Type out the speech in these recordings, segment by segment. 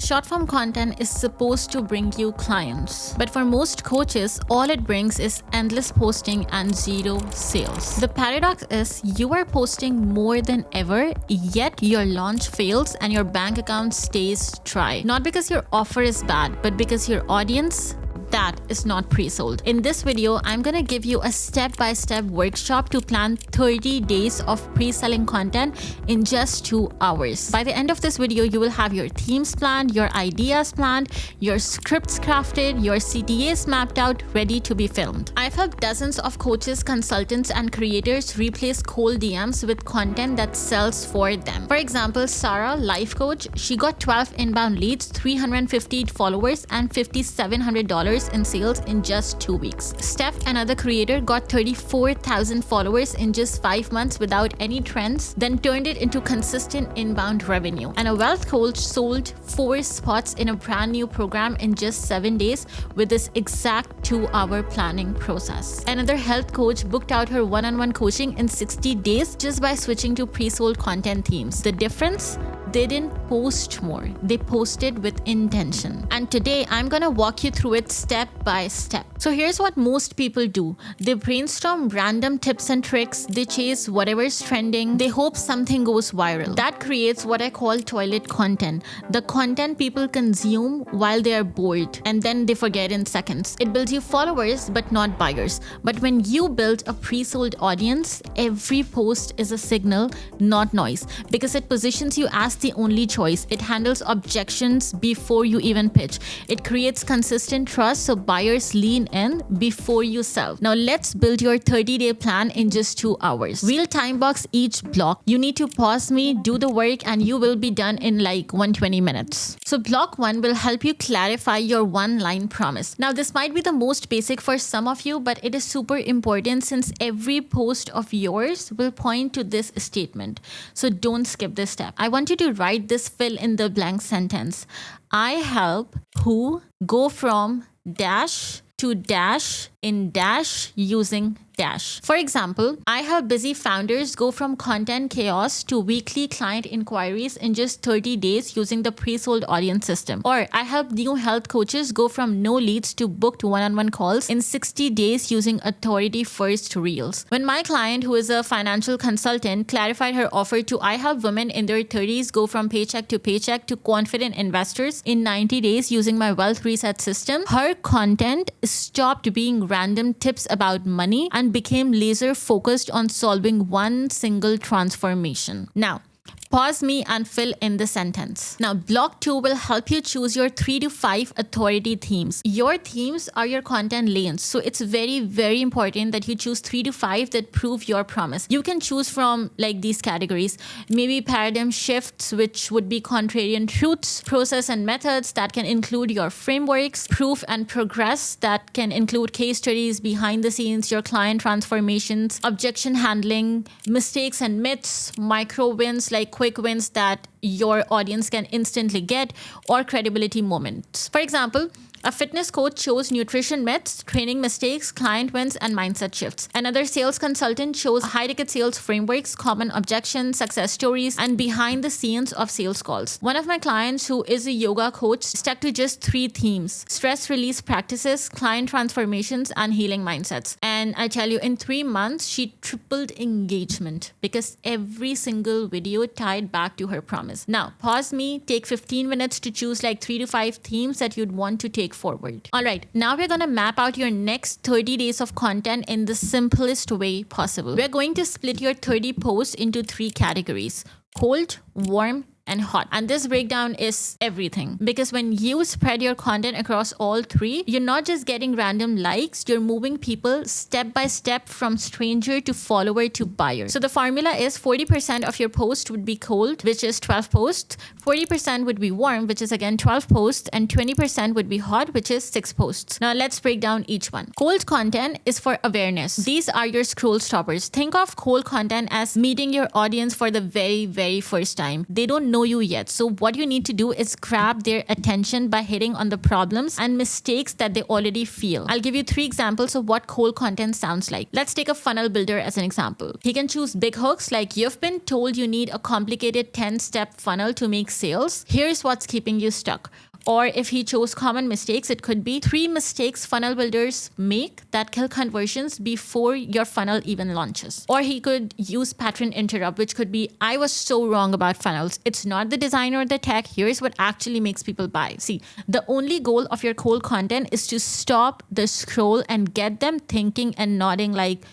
Short form content is supposed to bring you clients, but for most coaches, all it brings is endless posting and zero sales. The paradox is you are posting more than ever, yet your launch fails and your bank account stays dry. Not because your offer is bad, but because your audience that is not pre-sold. In this video, I'm gonna give you a step-by-step workshop to plan 30 days of pre-selling content in just 2 hours. By the end of this video, you will have your themes planned, your ideas planned, your scripts crafted, your CTAs mapped out, ready to be filmed. I've helped dozens of coaches, consultants, and creators replace cold DMs with content that sells for them. For example, Sarah, life coach, she got 12 inbound leads, 350 followers, and $5,700 in sales in just 2 weeks. Steph, another creator, got 34,000 followers in just 5 months without any trends, then turned it into consistent inbound revenue. And a wealth coach sold 4 spots in a brand new program in just 7 days with this exact 2-hour planning process. Another health coach booked out her one-on-one coaching in 60 days just by switching to pre-sold content themes. The difference? They didn't post more, they posted with intention. And today I'm gonna walk you through it step by step. So here's what most people do. They brainstorm random tips and tricks, they chase whatever's trending, they hope something goes viral. That creates what I call toilet content. The content people consume while they are bored and then they forget in seconds. It builds you followers but not buyers. But when you build a pre-sold audience, every post is a signal, not noise, because it positions you as the only choice. It handles objections before you even pitch. It creates consistent trust so buyers lean in before you sell. Now let's build your 30-day plan in just 2 hours. We'll time box each block. You need to pause me, do the work, and you will be done in like 120 minutes. So block 1 will help you clarify your one-line promise. Now this might be the most basic for some of you, but it is super important since every post of yours will point to this statement. So don't skip this step. I want you to write this fill in the blank sentence. I help who go from dash to dash in dash using dash. For example, I help busy founders go from content chaos to weekly client inquiries in just 30 days using the pre-sold audience system. Or I help new health coaches go from no leads to booked one-on-one calls in 60 days using authority first reels. When my client, who is a financial consultant, clarified her offer to I help women in their 30s go from paycheck to confident investors in 90 days using my wealth reset system, her content stopped being random tips about money and became laser focused on solving one single transformation. Now, pause me and fill in the sentence. Now, block 2 will help you choose your 3 to 5 authority themes. Your themes are your content lanes. So it's very, very important that you choose 3 to 5 that prove your promise. You can choose from like these categories. Maybe paradigm shifts, which would be contrarian truths, process and methods that can include your frameworks, proof and progress that can include case studies, behind the scenes, your client transformations, objection handling, mistakes and myths, micro wins like quick wins that your audience can instantly get, or credibility moments. For example, a fitness coach shows nutrition myths, training mistakes, client wins, and mindset shifts. Another sales consultant shows high-ticket sales frameworks, common objections, success stories, and behind the scenes of sales calls. One of my clients, who is a yoga coach, stuck to just 3 themes: stress release practices, client transformations, and healing mindsets. And I tell you, in 3 months, she tripled engagement because every single video tied back to her promise. Now, pause me, take 15 minutes to choose like 3 to 5 themes that you'd want to take forward. All right, now we're going to map out your next 30 days of content in the simplest way possible. We're going to split your 30 posts into 3 categories: cold, warm, and hot. And this breakdown is everything, because when you spread your content across all 3, you're not just getting random likes, you're moving people step by step from stranger to follower to buyer. So the formula is 40% of your post would be cold, which is 12 posts, 40% would be warm, which is again 12 posts, and 20% would be hot, which is 6 posts. Now let's break down each one. Cold content is for awareness. These are your scroll stoppers. Think of cold content as meeting your audience for the very, very first time. They don't know you yet. So what you need to do is grab their attention by hitting on the problems and mistakes that they already feel. I'll give you 3 examples of what cold content sounds like. Let's take a funnel builder as an example. He can choose big hooks like, you've been told you need a complicated 10-step funnel to make sales. Here's what's keeping you stuck. Or if he chose common mistakes, it could be 3 mistakes funnel builders make that kill conversions before your funnel even launches. Or he could use pattern interrupt, which could be, I was so wrong about funnels. It's not the design or the tech. Here's what actually makes people buy. See, the only goal of your cold content is to stop the scroll and get them thinking and nodding like,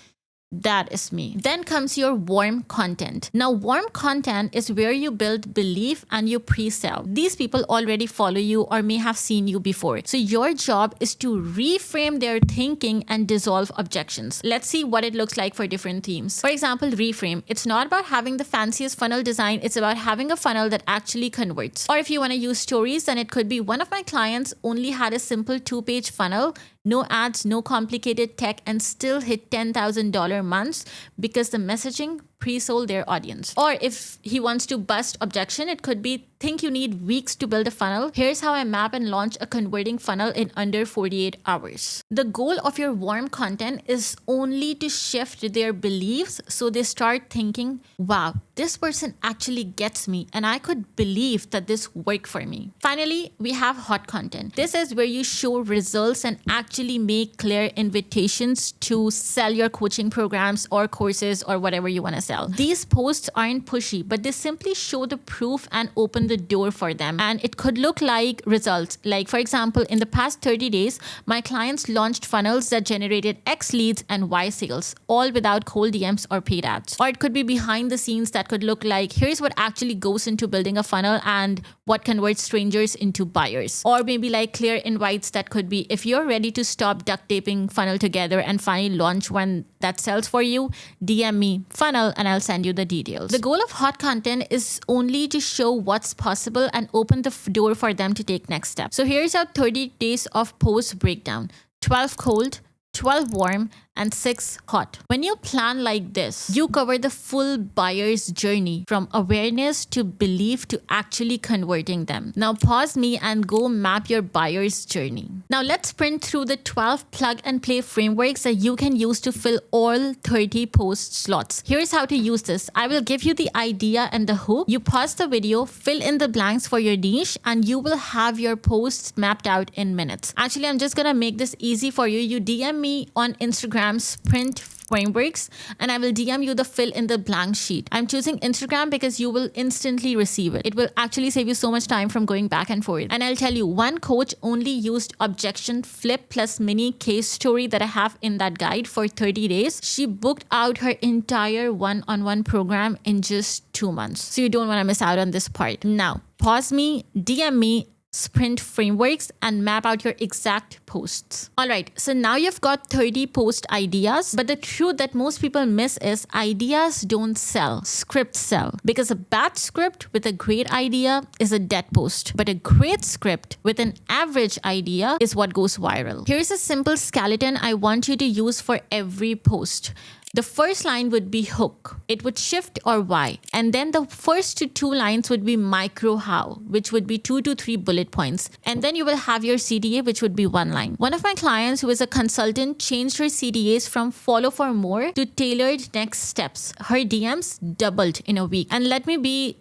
that is me. Then comes your warm content. Now, warm content is where you build belief and you pre-sell. These people already follow you or may have seen you before. So your job is to reframe their thinking and dissolve objections. Let's see what it looks like for different themes. For example, reframe. It's not about having the fanciest funnel design. It's about having a funnel that actually converts. Or if you want to use stories, then it could be, one of my clients only had a simple 2-page funnel, no ads, no complicated tech, and still hit $10,000 months because the messaging pre-sold their audience. Or if he wants to bust objection, it could be, think you need weeks to build a funnel. Here's how I map and launch a converting funnel in under 48 hours. The goal of your warm content is only to shift their beliefs so they start thinking, wow, this person actually gets me and I could believe that this worked for me. Finally, we have hot content. This is where you show results and actually make clear invitations to sell your coaching programs or courses or whatever you want to sell. These posts aren't pushy, but they simply show the proof and open the door for them. And it could look like results. Like, for example, in the past 30 days, my clients launched funnels that generated X leads and Y sales, all without cold DMs or paid ads. Or it could be behind the scenes that could look like, here's what actually goes into building a funnel and what converts strangers into buyers. Or maybe like clear invites that could be, if you're ready to stop duct taping funnel together and finally launch one that sells for you, DM me funnel and I'll send you the details. The goal of hot content is only to show what's possible and open the door for them to take next steps. So here's our 30 days of post breakdown. 12 cold, 12 warm, and 6 hot. When you plan like this, you cover the full buyer's journey from awareness to belief to actually converting them. Now pause me and go map your buyer's journey. Now let's sprint through the 12 plug and play frameworks that you can use to fill all 30 post slots. Here's how to use this. I will give you the idea and the hook. You pause the video, fill in the blanks for your niche, and you will have your posts mapped out in minutes. Actually, I'm just gonna make this easy for you. You DM me on Instagram sprint frameworks and I will DM you the fill in the blank sheet. I'm choosing Instagram because you will instantly receive it. It will actually save you so much time from going back and forth. And I'll tell you, one coach only used objection flip plus mini case story that I have in that guide for 30 days. She booked out her entire one-on-one program in just 2 months. So you don't want to miss out on this part. Now, pause me, DM me, sprint frameworks, and map out your exact posts. All right, so now you've got 30 post ideas, but the truth that most people miss is ideas don't sell, scripts sell. Because a bad script with a great idea is a dead post, but a great script with an average idea is what goes viral. Here's a simple skeleton I want you to use for every post. The first line would be hook. It would shift or why. And then the first to 2 lines would be micro how, which would be 2 to 3 bullet points. And then you will have your CTA, which would be 1 line. One of my clients who is a consultant changed her CTAs from follow for more to tailored next steps. Her DMs doubled in a week. And let me be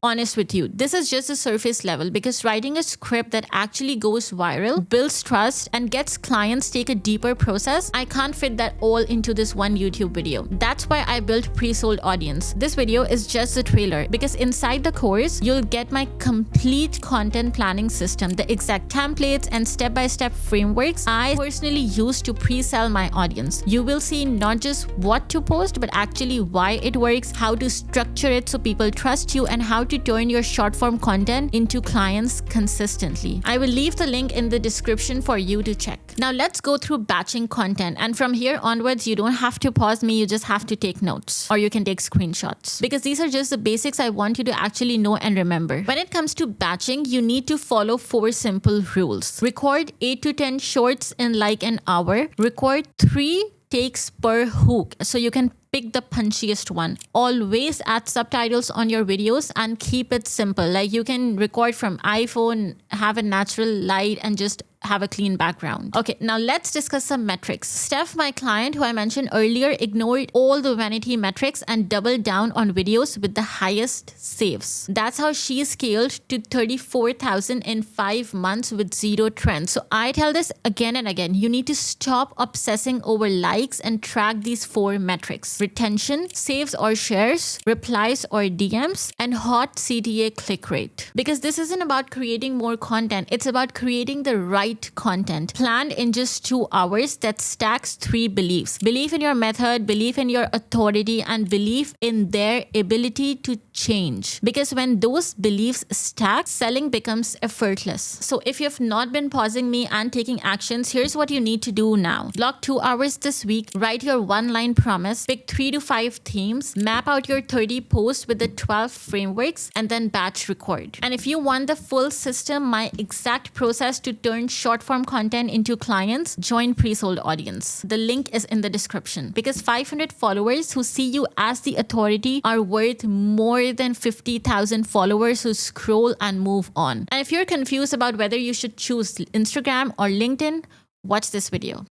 honest with you, this is just a surface level because writing a script that actually goes viral, builds trust, and gets clients take a deeper process, I can't fit that all into this one YouTube video. That's why I built pre-sold audience. This video is just a trailer because inside the course, you'll get my complete content planning system, the exact templates and step-by-step frameworks I personally use to pre-sell my audience. You will see not just what to post, but actually why it works, how to structure it so people trust you, and how to turn your short form content into clients consistently. I will leave the link in the description for you to check. Now let's go through batching content, and from here onwards you don't have to pause me, you just have to take notes or you can take screenshots because these are just the basics I want you to actually know and remember. When it comes to batching, you need to follow 4 simple rules. Record 8 to 10 shorts in like an hour. Record 3 takes per hook so you can pick the punchiest one. Always add subtitles on your videos and keep it simple. Like you can record from iPhone, have a natural light, and just have a clean background. Okay, now let's discuss some metrics. Steph, my client who I mentioned earlier, ignored all the vanity metrics and doubled down on videos with the highest saves. That's how she scaled to 34,000 in 5 months with zero trends. So I tell this again and again, you need to stop obsessing over likes and track these 4 metrics: retention, saves or shares, replies or DMs, and hot CTA click rate. Because this isn't about creating more content, it's about creating the right content planned in just 2 hours that stacks 3 beliefs: belief in your method, belief in your authority, and belief in their ability to change. Because when those beliefs stack, selling becomes effortless. So if you've not been pausing me and taking actions, here's what you need to do now. Block 2 hours this week, write your 1-line promise, pick 3 to 5 themes, map out your 30 posts with the 12 frameworks, and then batch record. And if you want the full system, my exact process to turn short form content into clients, join pre-sold audience. The link is in the description. Because 500 followers who see you as the authority are worth more than 50,000 followers who scroll and move on. And if you're confused about whether you should choose Instagram or LinkedIn, watch this video.